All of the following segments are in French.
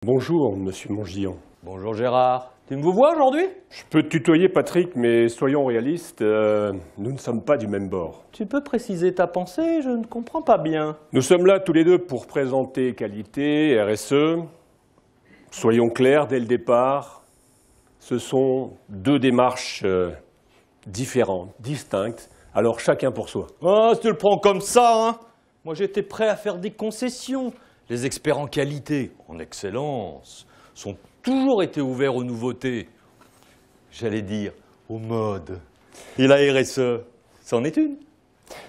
Bonjour, monsieur Montgillon. Bonjour Gérard. Tu me vois aujourd'hui? Je peux te tutoyer, Patrick, mais soyons réalistes, nous ne sommes pas du même bord. Tu peux préciser ta pensée? Je ne comprends pas bien. Nous sommes là tous les deux pour présenter qualité, RSE. Soyons clairs dès le départ, ce sont deux démarches différentes, distinctes, alors chacun pour soi. Ah, si tu le prends comme ça, hein. Moi j'étais prêt à faire des concessions. Les experts en qualité, en excellence, sont toujours été ouverts aux nouveautés. J'allais dire, aux modes. Et la RSE, c'en est une.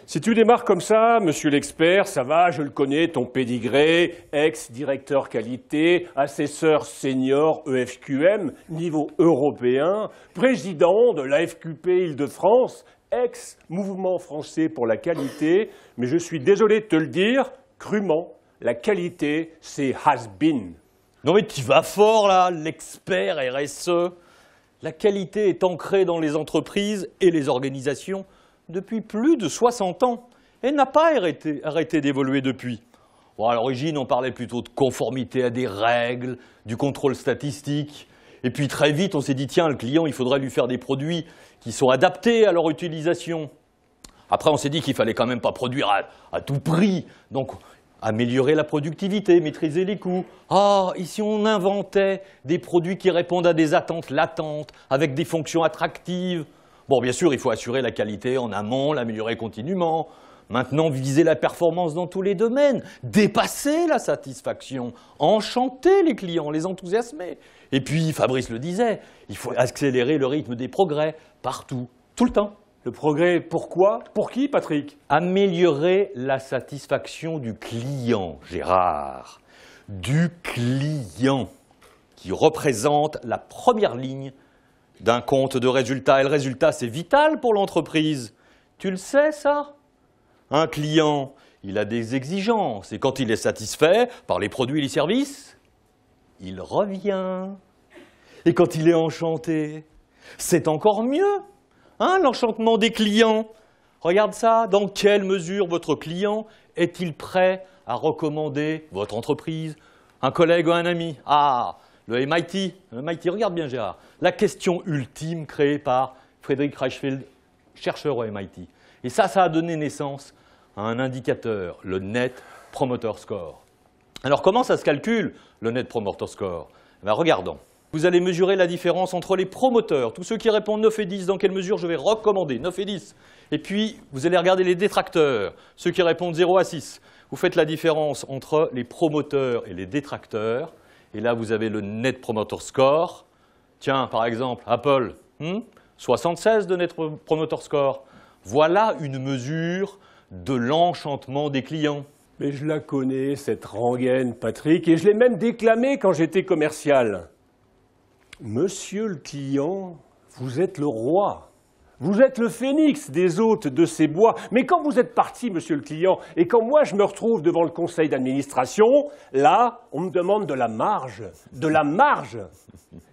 Si tu démarres comme ça, monsieur l'expert, ça va, je le connais, ton pédigré, ex-directeur qualité, assesseur senior EFQM, niveau européen, président de l'AFQP Île-de-France, ex-mouvement français pour la qualité, mais je suis désolé de te le dire, crûment, la qualité, c'est has-been. Non mais tu vas fort là, l'expert RSE. La qualité est ancrée dans les entreprises et les organisations depuis plus de 60 ans. Elle n'a pas arrêté d'évoluer depuis. Bon, à l'origine, on parlait plutôt de conformité à des règles, du contrôle statistique. Et puis très vite, on s'est dit, tiens, le client, il faudrait lui faire des produits qui sont adaptés à leur utilisation. Après, on s'est dit qu'il fallait quand même pas produire à tout prix. Donc, améliorer la productivité, maîtriser les coûts. Ah, ici on inventait des produits qui répondent à des attentes latentes, avec des fonctions attractives. Bon, bien sûr, il faut assurer la qualité en amont, l'améliorer continuellement. Maintenant, viser la performance dans tous les domaines, dépasser la satisfaction, enchanter les clients, les enthousiasmer. Et puis, Fabrice le disait, il faut accélérer le rythme des progrès partout, tout le temps. Le progrès, pourquoi? Pour qui, Patrick? Améliorer la satisfaction du client, Gérard. Du client, qui représente la première ligne d'un compte de résultats. Et le résultat, c'est vital pour l'entreprise. Tu le sais, ça? Un client, il a des exigences. Et quand il est satisfait par les produits et les services, il revient. Et quand il est enchanté, c'est encore mieux. Hein, l'enchantement des clients. Regarde ça, dans quelle mesure votre client est-il prêt à recommander votre entreprise, un collègue ou un ami? Ah, le MIT, regarde bien Gérard. La question ultime créée par Frederick Reichheld, chercheur au MIT. Et ça a donné naissance à un indicateur, le Net Promoter Score. Alors comment ça se calcule, le Net Promoter Score? Regardons. Vous allez mesurer la différence entre les promoteurs, tous ceux qui répondent 9 et 10, dans quelle mesure je vais recommander, 9 et 10. Et puis, vous allez regarder les détracteurs, ceux qui répondent 0 à 6. Vous faites la différence entre les promoteurs et les détracteurs. Et là, vous avez le Net Promoter Score. Tiens, par exemple, Apple, 76 de Net Promoter Score. Voilà une mesure de l'enchantement des clients. Mais je la connais, cette rengaine, Patrick, et je l'ai même déclamée quand j'étais commercial. Monsieur le client, vous êtes le roi. Vous êtes le phénix des hôtes de ces bois. Mais quand vous êtes parti, monsieur le client, et quand moi je me retrouve devant le conseil d'administration, là, on me demande de la marge. De la marge.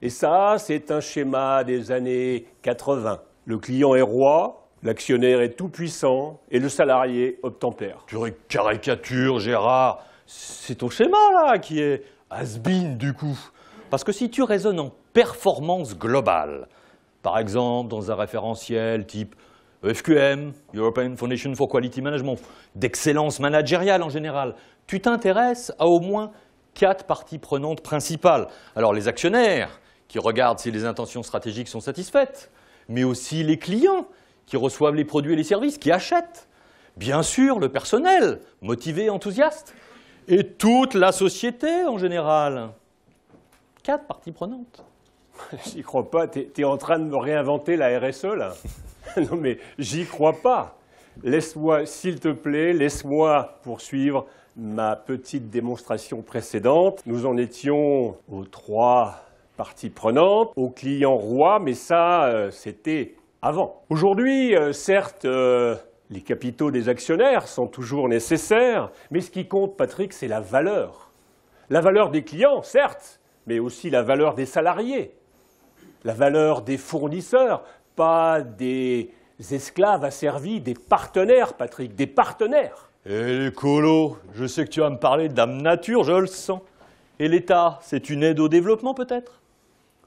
Et ça, c'est un schéma des années 80. Le client est roi, l'actionnaire est tout puissant, et le salarié obtempère. Tu caricatures, Gérard. C'est ton schéma, là, qui est has-been, du coup. Parce que si tu raisonnes en performance globale, par exemple dans un référentiel type EFQM, European Foundation for Quality Management, d'excellence managériale en général, tu t'intéresses à au moins 4 parties prenantes principales. Alors les actionnaires, qui regardent si les intentions stratégiques sont satisfaites, mais aussi les clients, qui reçoivent les produits et les services, qui achètent. Bien sûr, le personnel, motivé, enthousiaste, et toute la société en général. 4 parties prenantes. J'y crois pas, t'es en train de me réinventer la RSE là. Non mais j'y crois pas. Laisse-moi, s'il te plaît, laisse-moi poursuivre ma petite démonstration précédente. Nous en étions aux 3 parties prenantes, au client roi, mais ça, c'était avant. Aujourd'hui, certes, les capitaux des actionnaires sont toujours nécessaires, mais ce qui compte, Patrick, c'est la valeur. La valeur des clients, certes, mais aussi la valeur des salariés, la valeur des fournisseurs, pas des esclaves asservis, des partenaires, Patrick, des partenaires. Et l'écolo, je sais que tu vas me parler d'âme nature, je le sens. Et l'État, c'est une aide au développement peut-être?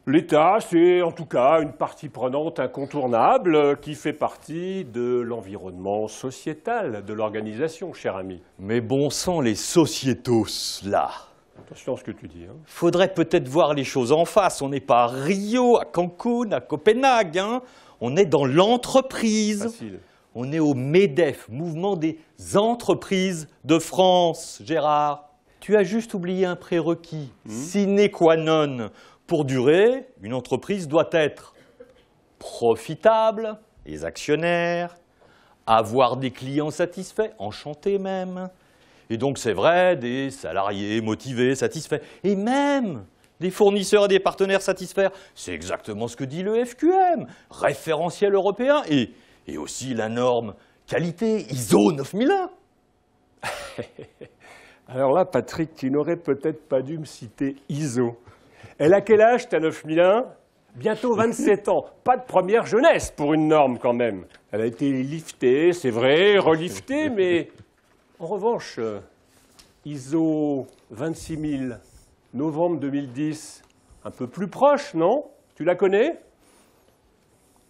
L'État, c'est en tout cas une partie prenante incontournable qui fait partie de l'environnement sociétal de l'organisation, cher ami. Mais bon sang, les sociétos, là. Attention à ce que tu dis. Hein. Faudrait peut-être voir les choses en face. On n'est pas à Rio, à Cancun, à Copenhague. Hein. On est dans l'entreprise. Facile. On est au MEDEF, Mouvement des entreprises de France, Gérard. Tu as juste oublié un prérequis, sine qua non. Pour durer, une entreprise doit être profitable, les actionnaires, avoir des clients satisfaits, enchantés même. Et donc c'est vrai, des salariés motivés, satisfaits, et même des fournisseurs et des partenaires satisfaits. C'est exactement ce que dit le FQM, référentiel européen, et aussi la norme qualité ISO 9001. Alors là, Patrick, tu n'aurais peut-être pas dû me citer ISO. Elle a quel âge, ta 9001? Bientôt 27 ans. Pas de première jeunesse pour une norme quand même. Elle a été liftée, c'est vrai, reliftée, mais en revanche, ISO 26000, novembre 2010, un peu plus proche, non? Tu la connais?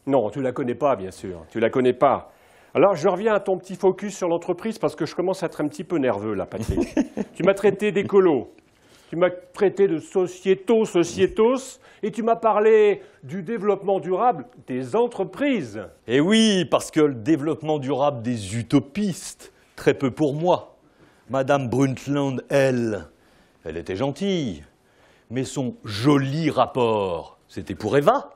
Non, tu la connais pas, bien sûr. Tu la connais pas. Alors, je reviens à ton petit focus sur l'entreprise parce que je commence à être un petit peu nerveux, là, Patrick. Tu m'as traité d'écolo. Tu m'as traité de sociétos, et tu m'as parlé du développement durable des entreprises. Et oui, parce que le développement durable des utopistes, très peu pour moi. Madame Brundtland, elle était gentille, mais son joli rapport, c'était pour Eva.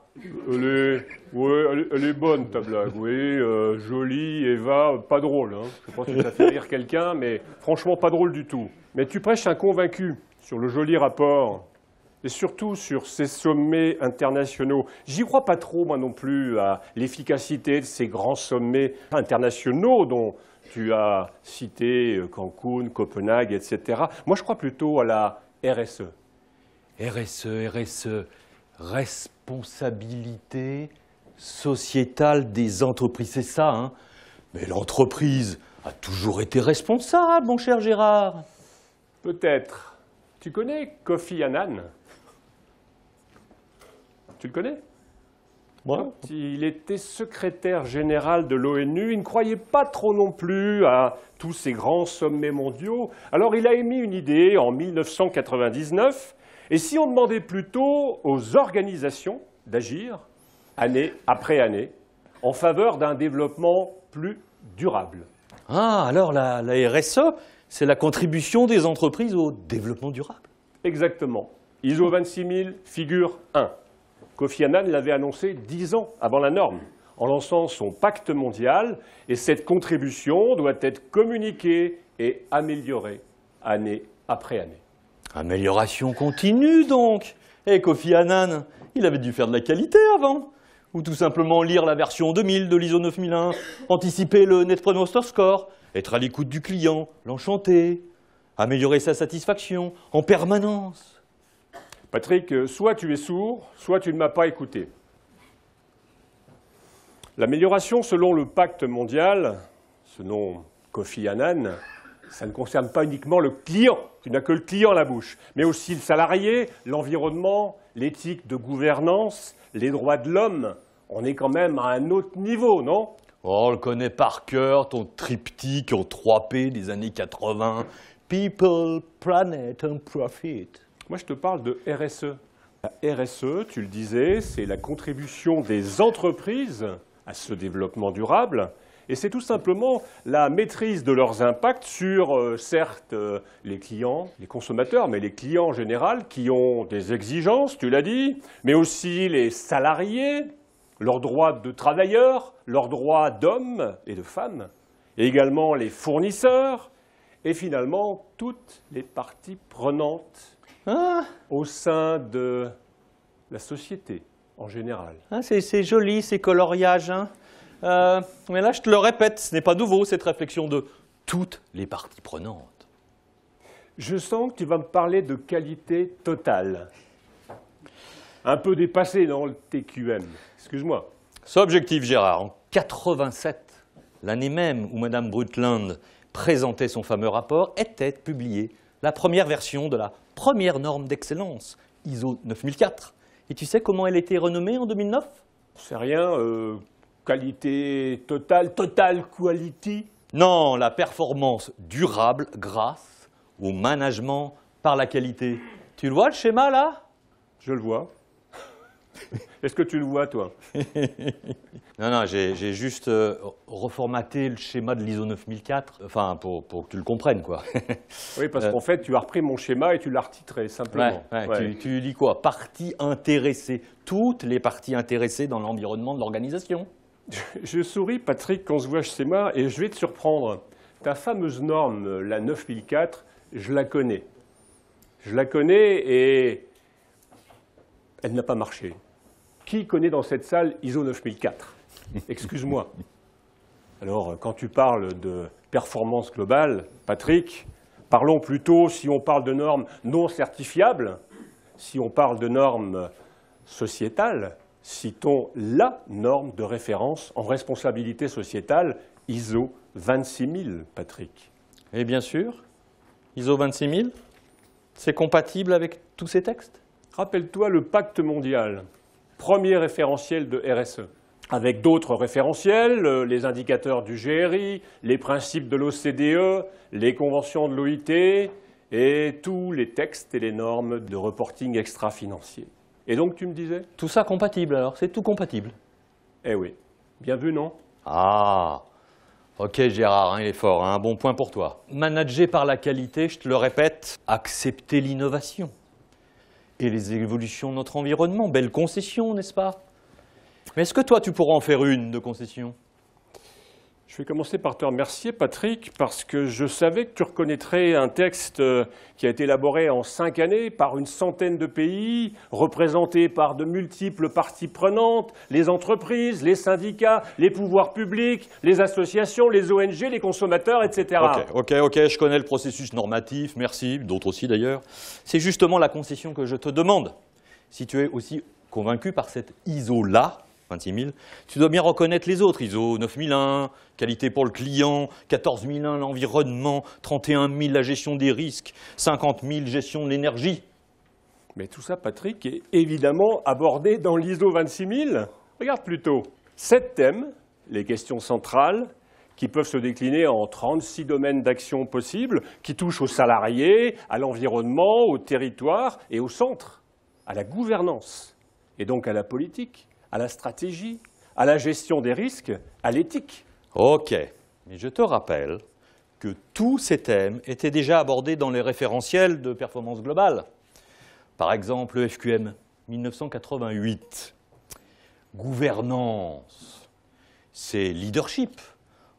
Elle est bonne, ta blague, oui. Jolie, Eva, pas drôle. Hein. Je pense que ça fait rire quelqu'un, mais franchement, pas drôle du tout. Mais tu prêches un convaincu sur le joli rapport, et surtout sur ces sommets internationaux. J'y crois pas trop, moi non plus, à l'efficacité de ces grands sommets internationaux dont tu as cité Cancun, Copenhague, etc. Moi, je crois plutôt à la RSE. RSE, responsabilité sociétale des entreprises, c'est ça, hein? Mais l'entreprise a toujours été responsable, mon cher Gérard. Peut-être. Tu connais Kofi Annan? Tu le connais? Ouais. Quand il était secrétaire général de l'ONU, il ne croyait pas trop non plus à tous ces grands sommets mondiaux. Alors il a émis une idée en 1999. Et si on demandait plutôt aux organisations d'agir, année après année, en faveur d'un développement plus durable? Ah, alors la RSE, c'est la contribution des entreprises au développement durable. Exactement. ISO 26000, figure 1. Kofi Annan l'avait annoncé 10 ans avant la norme, en lançant son pacte mondial, et cette contribution doit être communiquée et améliorée année après année. Amélioration continue donc. Et Kofi Annan, il avait dû faire de la qualité avant. Ou tout simplement lire la version 2000 de l'ISO 9001, anticiper le Net Promoter Score, être à l'écoute du client, l'enchanter, améliorer sa satisfaction en permanence. Patrick, soit tu es sourd, soit tu ne m'as pas écouté. L'amélioration selon le pacte mondial, selon Kofi Annan, ça ne concerne pas uniquement le client, tu n'as que le client à la bouche, mais aussi le salarié, l'environnement, l'éthique de gouvernance, les droits de l'homme. On est quand même à un autre niveau, non? Oh, on le connaît par cœur, ton triptyque en 3P des années 80. People, Planet and Profit. Moi, je te parle de RSE. La RSE, tu le disais, c'est la contribution des entreprises à ce développement durable. Et c'est tout simplement la maîtrise de leurs impacts sur, certes, les clients, les consommateurs, mais les clients en général qui ont des exigences, tu l'as dit, mais aussi les salariés, leurs droits de travailleurs, leurs droits d'hommes et de femmes, et également les fournisseurs, et finalement toutes les parties prenantes au sein de la société en général. Ah, c'est joli ces coloriages, hein. Mais là, je te le répète, ce n'est pas nouveau cette réflexion de toutes les parties prenantes. Je sens que tu vas me parler de qualité totale. Un peu dépassé dans le TQM. Excuse-moi. C'est objectif, Gérard. En 87, l'année même où Madame Brundtland présentait son fameux rapport, était publiée la première version de la première norme d'excellence, ISO 9004. Et tu sais comment elle a été renommée en 2009? C'est rien, qualité totale, total quality. Non, la performance durable grâce au management par la qualité. Tu le vois le schéma là? Je le vois. Est-ce que tu le vois, toi? Non, j'ai juste reformaté le schéma de l'ISO 9004, enfin, pour que tu le comprennes, quoi. Oui, parce qu'en fait, tu as repris mon schéma et tu l'as retitré, simplement. Ouais. Tu lis quoi? Parties intéressées, toutes les parties intéressées dans l'environnement de l'organisation. Je souris, Patrick, quand on se voit chez moi, et je vais te surprendre. Ta fameuse norme, la 9004, je la connais. Je la connais et elle n'a pas marché. Qui connaît dans cette salle ISO 9004? Excuse-moi. Alors, quand tu parles de performance globale, Patrick, parlons plutôt, si on parle de normes non certifiables, si on parle de normes sociétales, citons la norme de référence en responsabilité sociétale ISO 26000, Patrick. Et bien sûr, ISO 26000, c'est compatible avec tous ces textes? Rappelle-toi le pacte mondial, premier référentiel de RSE, avec d'autres référentiels, les indicateurs du GRI, les principes de l'OCDE, les conventions de l'OIT et tous les textes et les normes de reporting extra-financier. Et donc, tu me disais? Tout ça compatible alors, c'est tout compatible. Eh oui, bien vu, non? Ah, ok Gérard, hein, il est fort, hein, un bon point pour toi. Manager par la qualité, je te le répète, accepter l'innovation et les évolutions de notre environnement. Belle concession, n'est-ce pas? Mais est-ce que toi, tu pourras en faire une de concession? Je vais commencer par te remercier, Patrick, parce que je savais que tu reconnaîtrais un texte qui a été élaboré en 5 années par une centaine de pays, représenté par de multiples parties prenantes, les entreprises, les syndicats, les pouvoirs publics, les associations, les ONG, les consommateurs, etc. Ok, je connais le processus normatif, merci, d'autres aussi d'ailleurs. C'est justement la concession que je te demande. Si tu es aussi convaincu par cette ISO-là, 26000, tu dois bien reconnaître les autres, ISO 9001, qualité pour le client, 14001, l'environnement, 31000, la gestion des risques, 50000, gestion de l'énergie. Mais tout ça, Patrick, est évidemment abordé dans l'ISO 26000. Regarde plutôt. 7 thèmes, les questions centrales, qui peuvent se décliner en 36 domaines d'action possibles, qui touchent aux salariés, à l'environnement, au territoire et au centre, à la gouvernance, et donc à la politique, à la stratégie, à la gestion des risques, à l'éthique. Ok, mais je te rappelle que tous ces thèmes étaient déjà abordés dans les référentiels de performance globale. Par exemple, le FQM 1988. Gouvernance, c'est leadership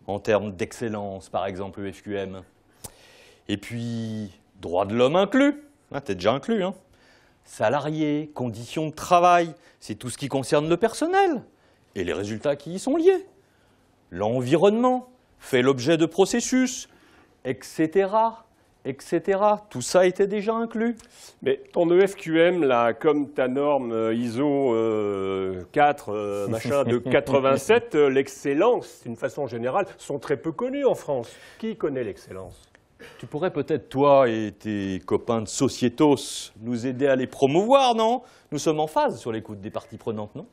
en termes d'excellence, par exemple, le FQM. Et puis, droits de l'homme inclus, t'es déjà inclus, hein. Salariés, conditions de travail, c'est tout ce qui concerne le personnel et les résultats qui y sont liés. L'environnement fait l'objet de processus, etc., etc. Tout ça était déjà inclus. Mais ton EFQM, là, comme ta norme ISO 4, machin, de 87, l'excellence, d'une façon générale, sont très peu connues en France. Qui connaît l'excellence? Tu pourrais peut-être, toi et tes copains de Sociétos, nous aider à les promouvoir, non? Nous sommes en phase sur l'écoute des parties prenantes, non?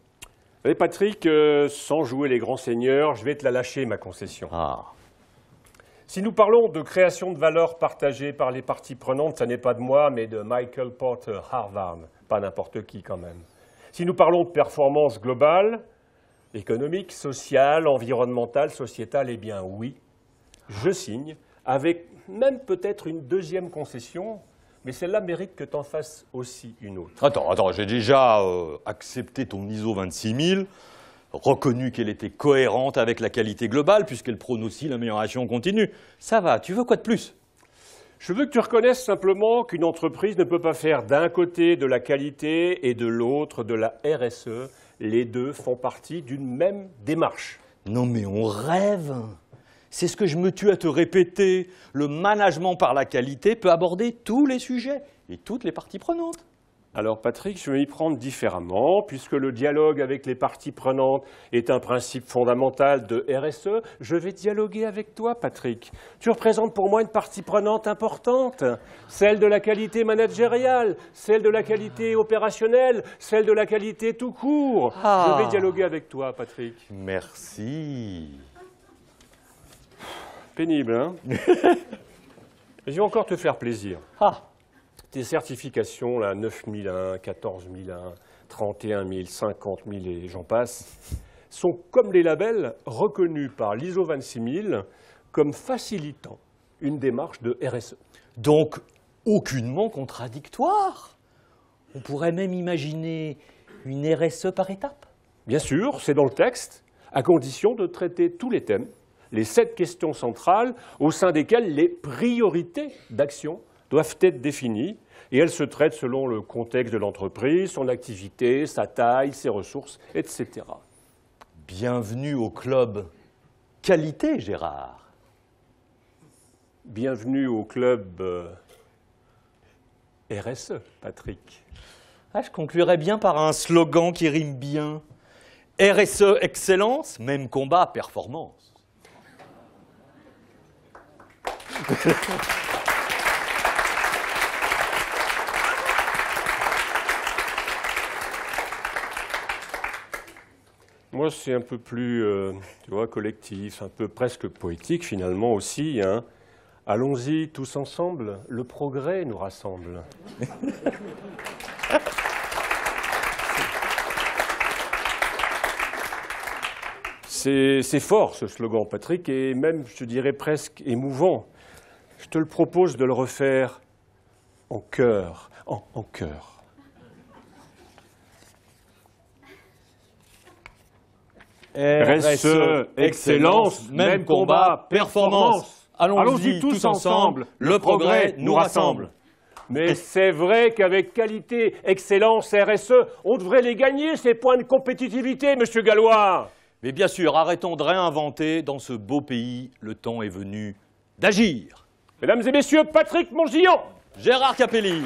Et Patrick, sans jouer les grands seigneurs, je vais te la lâcher, ma concession. Ah. Si nous parlons de création de valeur partagée par les parties prenantes, ça n'est pas de moi, mais de Michael Porter, Harvard. Pas n'importe qui, quand même. Si nous parlons de performance globale, économique, sociale, environnementale, sociétale, eh bien oui, je signe, avec même peut-être une deuxième concession, mais celle-là mérite que tu en fasses aussi une autre. Attends, j'ai déjà accepté ton ISO 26000, reconnu qu'elle était cohérente avec la qualité globale, puisqu'elle prône aussi l'amélioration continue. Ça va, tu veux quoi de plus? Je veux que tu reconnaisses simplement qu'une entreprise ne peut pas faire d'un côté de la qualité et de l'autre de la RSE. Les deux font partie d'une même démarche. Non mais on rêve! C'est ce que je me tue à te répéter. Le management par la qualité peut aborder tous les sujets et toutes les parties prenantes. Alors Patrick, je vais m'y prendre différemment, puisque le dialogue avec les parties prenantes est un principe fondamental de RSE. Je vais dialoguer avec toi, Patrick. Tu représentes pour moi une partie prenante importante, celle de la qualité managériale, celle de la qualité opérationnelle, celle de la qualité tout court. Je vais dialoguer avec toi, Patrick. Merci. Pénible, hein? Je vais encore te faire plaisir. Tes certifications, là, 9001, 14001, 31000, 50000 et j'en passe, sont comme les labels reconnus par l'ISO 26000 comme facilitant une démarche de RSE. Donc, aucunement contradictoire. On pourrait même imaginer une RSE par étapes. Bien sûr, c'est dans le texte, à condition de traiter tous les thèmes, les 7 questions centrales au sein desquelles les priorités d'action doivent être définies, et elles se traitent selon le contexte de l'entreprise, son activité, sa taille, ses ressources, etc. Bienvenue au club qualité, Gérard. Bienvenue au club RSE, Patrick. Je conclurais bien par un slogan qui rime bien. RSE, excellence, même combat, performance. Moi, c'est un peu plus, tu vois, collectif, un peu presque poétique finalement aussi, hein. Allons-y tous ensemble, le progrès nous rassemble. C'est fort ce slogan, Patrick, et même, je dirais, presque émouvant. Je te le propose de le refaire en chœur, en chœur. RSE, excellence, même combat, performance. Allons-y tous ensemble, le progrès nous rassemble. Mais c'est vrai qu'avec qualité, excellence, RSE, on devrait les gagner, ces points de compétitivité, Monsieur Gallois. Mais bien sûr, arrêtons de réinventer. Dans ce beau pays, le temps est venu d'agir. Mesdames et messieurs, Patrick Montgillon. Gérard Capelli.